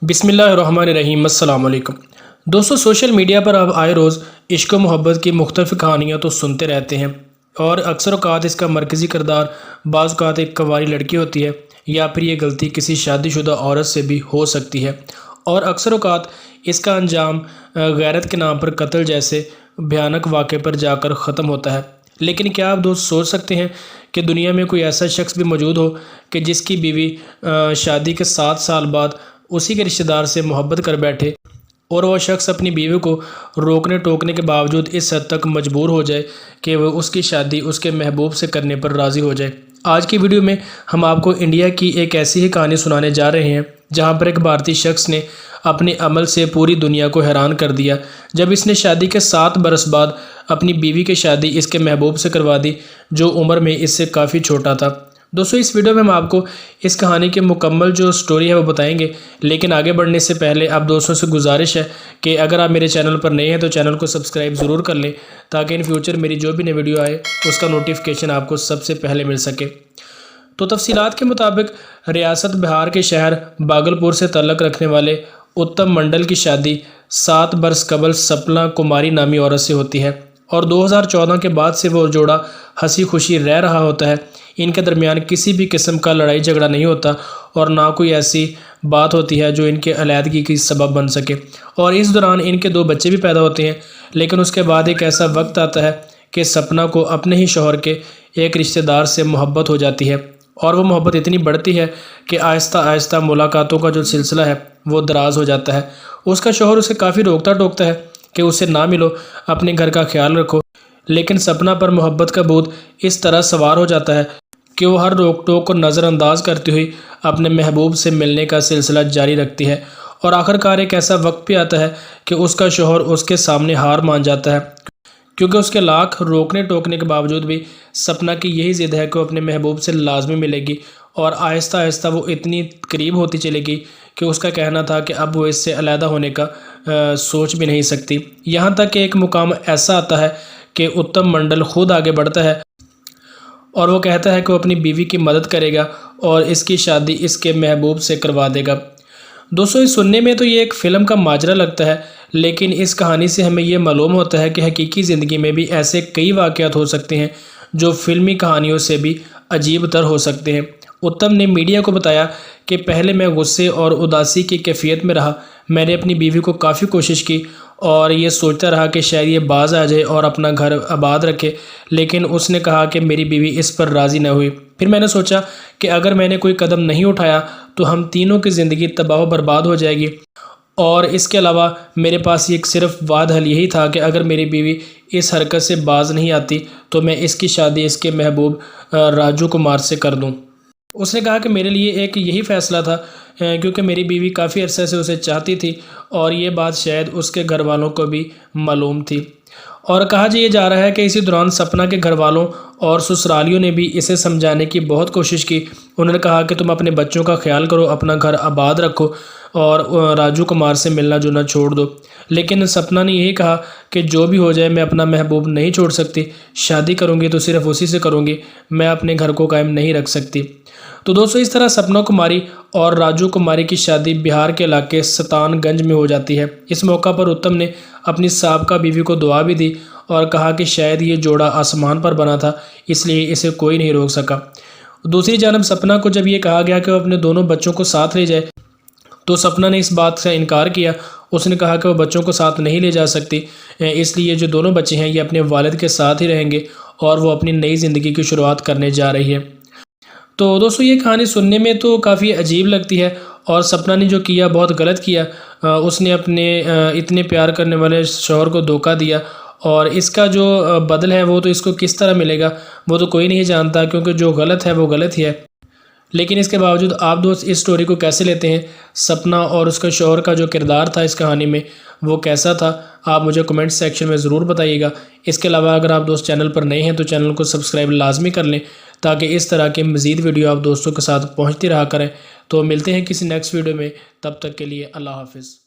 بسم اللہ الرحمن الرحیم۔ السلام علیکم دوستو، سوشل میڈیا پر اب آئے روز عشق و محبت کی مختلف کہانیاں تو سنتے رہتے ہیں، اور اکثر اوقات اس کا مرکزی کردار بعض اوقات ایک کنواری لڑکی ہوتی ہے، یا پھر یہ غلطی کسی شادی شدہ عورت سے بھی ہو سکتی ہے، اور اکثر اوقات اس کا انجام غیرت کے نام پر قتل جیسے بھیانک واقعے پر جا کر ختم ہوتا ہے۔ لیکن کیا آپ دوست سوچ سکتے ہیں کہ دنیا میں کوئی ایسا شخص بھی موجود ہو کہ جس کی بیوی شادی کے 7 سال بعد اسی کے رشتہ دار سے محبت کر بیٹھے، اور وہ شخص اپنی بیوی کو روکنے ٹوکنے کے باوجود اس حد تک مجبور ہو جائے کہ وہ اس کی شادی اس کے محبوب سے کرنے پر راضی ہو جائے؟ آج کی ویڈیو میں ہم آپ کو انڈیا کی ایک ایسی ہی کہانی سنانے جا رہے ہیں جہاں پر ایک بھارتی شخص نے اپنے عمل سے پوری دنیا کو حیران کر دیا، جب اس نے شادی کے 7 برس بعد اپنی بیوی کی شادی اس کے محبوب سے کروا دی، جو عمر میں اس سے کافی چھوٹا تھا۔ دوستو، اس ویڈیو میں ہم آپ کو اس کہانی کے مکمل جو سٹوری ہے وہ بتائیں گے، لیکن آگے بڑھنے سے پہلے آپ دوستوں سے گزارش ہے کہ اگر آپ میرے چینل پر نئے ہیں تو چینل کو سبسکرائب ضرور کر لیں، تاکہ ان فیوچر میری جو بھی نئی ویڈیو آئے اس کا نوٹیفیکیشن آپ کو سب سے پہلے مل سکے۔ تو تفصیلات کے مطابق ریاست بہار کے شہر باگلپور سے تعلق رکھنے والے اتم منڈل کی شادی 7 برس قبل سپنا کماری نامی عورت سے ہوتی ہے، اور 2014 کے بعد سے وہ جوڑا ہنسی خوشی رہ رہا ہوتا ہے۔ ان کے درمیان کسی بھی قسم کا لڑائی جھگڑا نہیں ہوتا، اور نہ کوئی ایسی بات ہوتی ہے جو ان کے علیحدگی کی سبب بن سکے، اور اس دوران ان کے 2 بچے بھی پیدا ہوتے ہیں۔ لیکن اس کے بعد ایک ایسا وقت آتا ہے کہ سپنا کو اپنے ہی شوہر کے ایک رشتہ دار سے محبت ہو جاتی ہے، اور وہ محبت اتنی بڑھتی ہے کہ آہستہ آہستہ ملاقاتوں کا جو سلسلہ ہے وہ دراز ہو جاتا ہے۔ اس کا شوہر اسے کافی روکتا ٹوکتا ہے کہ اسے نہ ملو، اپنے گھر کا خیال رکھو، لیکن سپنا پر محبت کا بھوت اس طرح سوار ہو جاتا ہے کہ وہ ہر روک ٹوک کو نظر انداز کرتی ہوئی اپنے محبوب سے ملنے کا سلسلہ جاری رکھتی ہے، اور آخرکار ایک ایسا وقت بھی آتا ہے کہ اس کا شوہر اس کے سامنے ہار مان جاتا ہے، کیونکہ اس کے لاکھ روکنے ٹوکنے کے باوجود بھی سپنا کی یہی ضد ہے کہ وہ اپنے محبوب سے لازمی ملے گی، اور آہستہ آہستہ وہ اتنی قریب ہوتی چلے گی کہ اس کا کہنا تھا کہ اب وہ اس سے علیحدہ ہونے کا سوچ بھی نہیں سکتی۔ یہاں تک کہ ایک مقام ایسا آتا ہے کہ اتم منڈل خود آگے بڑھتا ہے، اور وہ کہتا ہے کہ وہ اپنی بیوی کی مدد کرے گا اور اس کی شادی اس کے محبوب سے کروا دے گا۔ دوستو، اس سننے میں تو یہ ایک فلم کا ماجرا لگتا ہے، لیکن اس کہانی سے ہمیں یہ معلوم ہوتا ہے کہ حقیقی زندگی میں بھی ایسے کئی واقعات ہو سکتے ہیں جو فلمی کہانیوں سے بھی عجیب تر ہو سکتے ہیں۔ اتم نے میڈیا کو بتایا کہ پہلے میں غصے اور اداسی کی کیفیت میں رہا، میں نے اپنی بیوی کو کافی کوشش کی اور یہ سوچتا رہا کہ شاید یہ باز آ جائے اور اپنا گھر آباد رکھے، لیکن اس نے کہا کہ میری بیوی اس پر راضی نہ ہوئی۔ پھر میں نے سوچا کہ اگر میں نے کوئی قدم نہیں اٹھایا تو ہم تینوں کی زندگی تباہ و برباد ہو جائے گی، اور اس کے علاوہ میرے پاس ایک صرف واحد حل یہی تھا کہ اگر میری بیوی اس حرکت سے باز نہیں آتی تو میں اس کی شادی اس کے محبوب راجو کمار سے کر دوں۔ اس نے کہا کہ میرے لیے ایک یہی فیصلہ تھا، کیونکہ میری بیوی کافی عرصے سے اسے چاہتی تھی، اور یہ بات شاید اس کے گھر والوں کو بھی معلوم تھی۔ اور کہا یہ جا رہا ہے کہ اسی دوران سپنا کے گھر والوں اور سسرالیوں نے بھی اسے سمجھانے کی بہت کوشش کی۔ انہوں نے کہا کہ تم اپنے بچوں کا خیال کرو، اپنا گھر آباد رکھو، اور راجو کمار سے ملنا جلنا چھوڑ دو۔ لیکن سپنا نے یہی کہا کہ جو بھی ہو جائے میں اپنا محبوب نہیں چھوڑ سکتی، شادی کروں گی تو صرف اسی سے کروں گی، میں اپنے گھر کو قائم نہیں رکھ سکتی۔ تو دوستو، اس طرح سپنا کماری اور راجو کماری کی شادی بہار کے علاقے ستان گنج میں ہو جاتی ہے۔ اس موقع پر اتم نے اپنی سابقہ بیوی کو دعا بھی دی اور کہا کہ شاید یہ جوڑا آسمان پر بنا تھا، اس لیے اسے کوئی نہیں روک سکا۔ دوسری جانب سپنا کو جب یہ کہا گیا کہ وہ اپنے دونوں بچوں کو ساتھ لے جائے تو سپنا نے اس بات سے انکار کیا۔ اس نے کہا کہ وہ بچوں کو ساتھ نہیں لے جا سکتی، اس لیے جو دونوں بچے ہیں یہ اپنے والد کے ساتھ ہی رہیں گے، اور وہ اپنی نئی زندگی کی شروعات کرنے جا رہی ہے۔ تو دوستو، یہ کہانی سننے میں تو کافی عجیب لگتی ہے، اور سپنا نے جو کیا بہت غلط کیا۔ اس نے اپنے اتنے پیار کرنے والے شوہر کو دھوکہ دیا، اور اس کا جو بدل ہے وہ تو اس کو کس طرح ملے گا وہ تو کوئی نہیں جانتا، کیونکہ جو غلط ہے وہ غلط ہی ہے۔ لیکن اس کے باوجود آپ دوست اس سٹوری کو کیسے لیتے ہیں؟ سپنا اور اس کا شوہر کا جو کردار تھا اس کہانی میں وہ کیسا تھا؟ آپ مجھے کمنٹ سیکشن میں ضرور بتائیے گا۔ اس کے علاوہ اگر آپ دوست چینل پر نئے ہیں تو چینل کو سبسکرائب لازمی کر لیں، تاکہ اس طرح کے مزید ویڈیو آپ دوستوں کے ساتھ پہنچتی رہا کریں۔ تو ملتے ہیں کسی نیکسٹ ویڈیو میں، تب تک کے لیے اللہ حافظ۔